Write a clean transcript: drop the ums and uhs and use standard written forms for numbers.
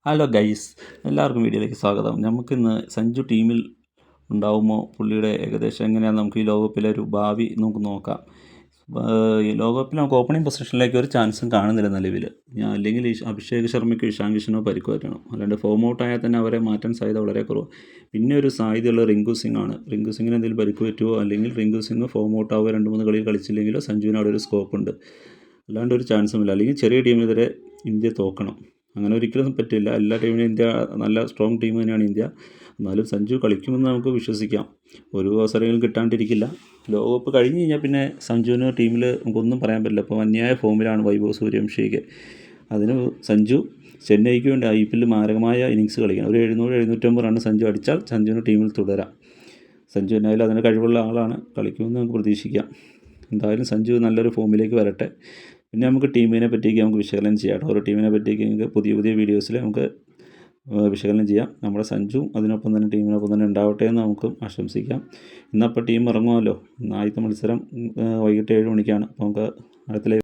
Hello guys, എല്ലാവർക്കും വീഡിയോയിലേക്ക് സ്വാഗതം. നമുക്കിന്ന് സഞ്ജു ടീമിൽ ഉണ്ടാവുമോ, പുള്ളിയുടെ ഏകദേശം എങ്ങനെയാണ് നമുക്ക് ഈ ലോകകപ്പിലെ ഒരു ഭാവി നമുക്ക് നോക്കാം. ഈ ലോകകപ്പിൽ നമുക്ക് ഓപ്പണിംഗ് പൊസിഷനിലേക്ക് ഒരു ചാൻസും കാണുന്നില്ല നിലവിൽ. അല്ലെങ്കിൽ അഭിഷേക് ശർമ്മയ്ക്കോ ഇഷാൻ കിഷനോ പരിക്ക് പറ്റണം, അല്ലാണ്ട് ഫോം ഔട്ട് ആയാൽ തന്നെ അവരെ മാറ്റാൻ സാധ്യത വളരെ കുറവ്. പിന്നെ ഒരു സാധ്യതയുള്ള റിങ്കു സിംഗ് ആണ്. റിങ്കു സിംഗിന് എന്തെങ്കിലും പരിക്ക് പറ്റുമോ, അല്ലെങ്കിൽ റിങ്കു സിംഗ് ഫോം ഔട്ട് ആവുക 2-3 കളിയിൽ കളിച്ചില്ലെങ്കിലോ സഞ്ജുവിന് അവിടെ ഒരു സ്കോപ്പ് ഉണ്ട്. അല്ലാണ്ട് ഒരു ചാൻസുമില്ല. അല്ലെങ്കിൽ ചെറിയ ടീമിനെതിരെ ഇന്ത്യ തോക്കണം, അങ്ങനെ ഒരിക്കലും പറ്റില്ല. എല്ലാ ടീമിനും ഇന്ത്യ നല്ല സ്ട്രോങ് ടീം തന്നെയാണ് ഇന്ത്യ. എന്നാലും സഞ്ജു കളിക്കുമെന്ന് നമുക്ക് വിശ്വസിക്കാം. ഒരു അവസരങ്ങളും കിട്ടാണ്ടിരിക്കില്ല. ലോകകപ്പ് കഴിഞ്ഞ് കഴിഞ്ഞാൽ പിന്നെ സഞ്ജുവിന് ടീമിൽ നമുക്കൊന്നും പറയാൻ പറ്റില്ല. ഇപ്പോൾ അന്യായ ഫോമിലാണ് വൈഭവ് സൂര്യവംശിയൊക്കെ. അതിന് സഞ്ജു ചെന്നൈക്ക് വേണ്ടി IPL മാരകമായ ഇന്നിങ്സ് കളിക്കണം. ഒരു 700-750 റൺ സഞ്ജു അടിച്ചാൽ സഞ്ജുവിന് ടീമിൽ തുടരാം. സഞ്ജു എന്നായാലും അതിന് കഴിവുള്ള ആളാണ്, കളിക്കുമെന്ന് നമുക്ക് പ്രതീക്ഷിക്കാം. എന്തായാലും സഞ്ജു നല്ലൊരു ഫോമിലേക്ക് വരട്ടെ. പിന്നെ നമുക്ക് ടീമിനെ പറ്റിയൊക്കെ നമുക്ക് വിശകലനം ചെയ്യാം. ഓരോ ടീമിനെ പറ്റിയൊക്കെ നമുക്ക് പുതിയ വീഡിയോസിൽ നമുക്ക് വിശകലനം ചെയ്യാം. നമ്മുടെ സഞ്ജു അതിനൊപ്പം തന്നെ ടീമിനൊപ്പം തന്നെ ഉണ്ടാവട്ടെ എന്ന് നമുക്ക് ആശംസിക്കാം. ഇന്നപ്പോൾ ടീം ഇറങ്ങുമല്ലോ. ആദ്യത്തെ മത്സരം വൈകിട്ട് 7 മണിക്കാണ്. അപ്പോൾ നമുക്ക് അടുത്ത